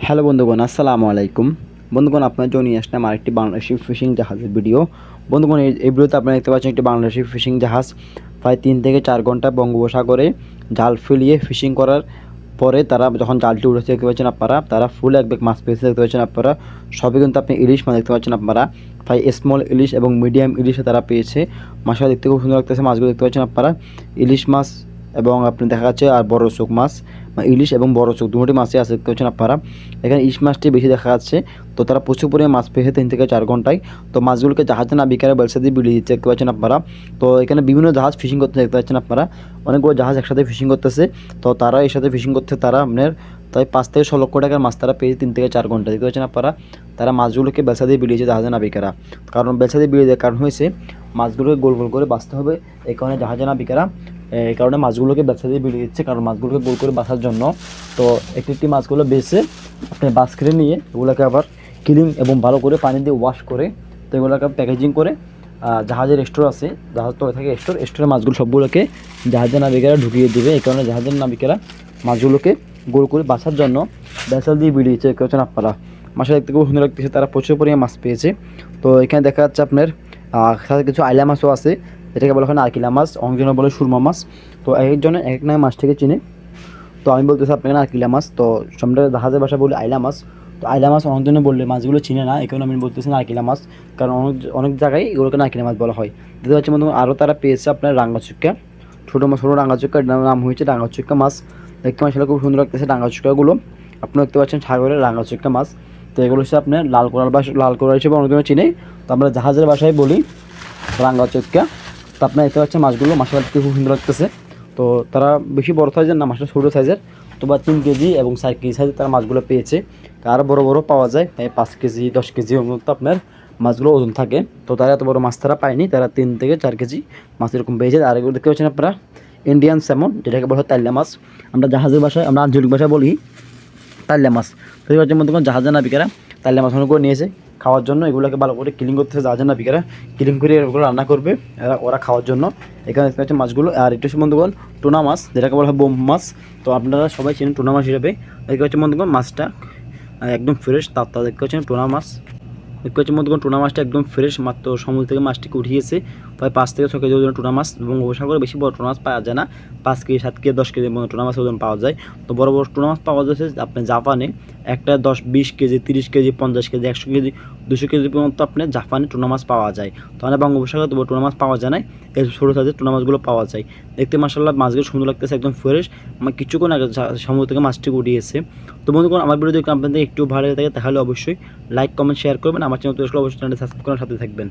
Hello বন্ধুগণ, আসসালামু আলাইকুম। বন্ধুগণ, আপনার জন্য নিয়ে আসলাম আরেকটি বাংলাদেশি ফিশিং জাহাজের ভিডিও। বন্ধুগণ, এই ভিডিওতে আপনারা দেখতে পাচ্ছেন একটি বাংলাদেশি ফিশিং জাহাজ প্রায় 3 থেকে 4 ঘন্টা বঙ্গোপসাগরে জাল ফেলিয়ে ফিশিং করার পরে তারা যখন জালটি উঠেছে দেখতে পাচ্ছেন আপনারা, তারা ফুল এক ব্যাগ মাছ পেয়েছে দেখতে পাচ্ছেন আপনারা। সবই কিন্তু আপনি ইলিশ মাছ দেখতে পাচ্ছেন আপনারা, প্রায় স্মল ইলিশ এবং মিডিয়াম ইলিশে তারা পেয়েছে। মাছটা দেখতে খুব সুন্দর লাগতেছে। মাছগুলো দেখতে পাচ্ছেন আপনারা, ইলিশ মাছ এবং আপনি দেখা যাচ্ছে আর বড় চোখ মাছ, ইলিশ এবং বড় চোখ দুটি মাছই আছে দেখতে পাচ্ছেন আপনারা। এখানে ইলিশ মাছটি বেশি দেখা যাচ্ছে। তো তারা প্রচুর পরিমাণে মাছ পেয়েছে 3 থেকে 4 ঘন্টায়। তো মাছগুলোকে জাহাজে না বিকারে বেলসা দিয়ে বিলিয়ে দিচ্ছে দেখতে পাচ্ছেন আপনারা। তো এখানে বিভিন্ন জাহাজ ফিশিং করতে দেখতে পাচ্ছেন আপনারা, অনেকগুলো জাহাজ একসাথে ফিশিং করতেছে। তো তারা এর সাথে ফিশিং করতে তারা আপনার তাই 5 থেকে 6 লক্ষ টাকার মাছ তারা পেয়েছে 3 থেকে 4 ঘন্টা দেখতে পাচ্ছেন আপনারা। তারা মাছগুলোকে বেলসা দিয়ে বিলিয়েছে জাহাজে নাবিকেরা। কারণ বেলসা দিয়ে বিলিয়ে দেওয়ার কারণ হয়েছে মাছগুলোকে গোল গোল করে বাছতে হবে, এই কারণে জাহাজে নাবিকেরা এই কারণে মাছগুলোকে বেলসা দিয়ে বিলিয়ে দিচ্ছে, কারণ মাছগুলোকে গোল করে বাছার জন্য। তো একটি মাছগুলো বেছে আপনি বাস্কেটে নিয়ে এগুলোকে আবার ক্লিন এবং ভালো করে পানি দিয়ে ওয়াশ করে তো এগুলোকে প্যাকেজিং করে জাহাজের স্টোর আছে, জাহাজ তো থাকে স্টোরে মাছগুলো সবগুলোকে জাহাজের নাবিকেরা ঢুকিয়ে দেবে। এই কারণে জাহাজের নাবিকেরা মাছগুলোকে গোল করে বাছার জন্য বেলসা দিয়ে বিলিয়েছে কেউ আপনারা। মাছটা দেখতে খুব সুন্দর লাগতেছে, তারা প্রচুর পরিমাণে মাছ পেয়েছে। তো এখানে দেখা যাচ্ছে আপনার সাথে কিছু আইলা মাছও আছে, এটাকে বলা হয় আরকিলা মাছ, অনেকজন বলে সুরমা মাছ। তো একজনে এক নামে মাছটাকে চিনে। তো আমি বলতেছি আপনাকে আরকিলা মাছ, তো আমরা জাহাজের ভাষা বলি আইলা মাছ। তো আইলা মাছ অনেকজনে বললে মাছগুলো চিনে না, এই কারণে আমি বলতেছি আরকিলা মাছ, কারণ অনেক জায়গায় এগুলোকে আরকিলা মাছ বলা হয়। দেখতে পাচ্ছি বন্ধু, আরও তারা পেয়েছে আপনার রাঙ্গাচুক্কা, ছোটো রাঙ্গাচুক্কা, নাম হয়েছে রাঙ্গাচুক্কা মাছ। দেখতে মাছগুলো খুব সুন্দর লাগতেছে রাঙ্গাচুক্কাগুলো। আপনারা দেখতে পাচ্ছেন সাগরের রাঙ্গাচুক্কা মাছ। তো এগুলো হচ্ছে আপনার লাল কোরাল হিসেবে অনেকজন চিনে। তো আমরা জাহাজের ভাষায় বলি রাঙ্গাচুক্কা। তো আপনারা দেখতে পাচ্ছেন মাছগুলো, মাছটা দেখতে খুব সুন্দর লাগতেছে। তো তারা বেশি বড় সাইজের না, মাছটা ছোটো সাইজের। তো বা 3 কেজি এবং 4 কেজি সাইজের তারা মাছগুলো পেয়েছে। আর বড় বড় পাওয়া যায় 5 কেজি 10 কেজি মতো আপনার মাছগুলো ওজন থাকে। তো তারা এত বড় মাছ তারা পায়নি, তারা 3 থেকে 4 কেজি মাছ এরকম পেয়েছে। আর এগুলো দেখতে পাচ্ছেন আপনারা ইন্ডিয়ান স্যামন, যেটাকে বলা হয় তাইলা মাছ। আমরা জাহাজের ভাষায়, আমরা আঞ্চলিক ভাষায় বলি তাইলা মাছ। তো এই হচ্ছে মধ্যে জাহাজের নাবিকেরা তাইলা মাছ মনে করে নিয়েছে খাওয়ার জন্য। এগুলোকে ভালো করে ক্লিন করতেছে জাহাজের নাবিকেরা, ক্লিন করে এগুলো রান্না করবে ওরা খাওয়ার জন্য। এখানে দেখতে পাচ্ছেন মাছগুলো। আর এটা হচ্ছে বন্ধুগণ টুনা মাছ, যেটাকে বলা হয় বোম মাছ। তো আপনারা সবাই চেনেন টুনা মাছ হিসেবে। দেখতে পাচ্ছেন বন্ধুগণ মাছটা একদম ফ্রেশ তাজা দেখতে পাচ্ছেন টুনা মাছ। দেখতে পাচ্ছেন বন্ধুগণ টুনা মাছটা একদম ফ্রেশ, মাত্র সমুদ্র থেকে মাছটিকে উঠিয়েছে। প্রায় 5 থেকে 6 কেজি ওজন টুনা মাছ, এবং উপসাগরে বেশি বড় টুনা মাছ পাওয়া যায় না, 5 কেজি 7 কেজি 10 কেজির মতো টুনা মাছ ওজন পাওয়া যায়। তো বড় বড় টুনা মাছ পাওয়া যাচ্ছে আপনার জাপানে, একটা 10-20 KG 30 KG 50 KG 100 KG 200 KG পর্যন্ত আপনার জাপানে টুনা মাছ পাওয়া যায়। তো আমাদের বঙ্গোপসাগরে তো টুনা মাছ পাওয়া যায় না, এই ছোটো সাইজের টুনা মাছগুলো পাওয়া যায়। দেখতে মাশাআল্লাহ মাছগুলো সুন্দর লাগতেছে, একদম ফ্রেশ। আমার কিছুক্ষণ আগে সমুদ্র থেকে মাছটি উঠিয়েছে। তো বন্ধুগণ, আমার ভিডিও দেখে আপনাদের একটু ভালো লাগে তাহলে অবশ্যই লাইক কমেন্ট শেয়ার করবেন। আমার চ্যানেল অবশ্যই চ্যানেলটি সাবস্ক্রাইব করার সাথে থাকবেন।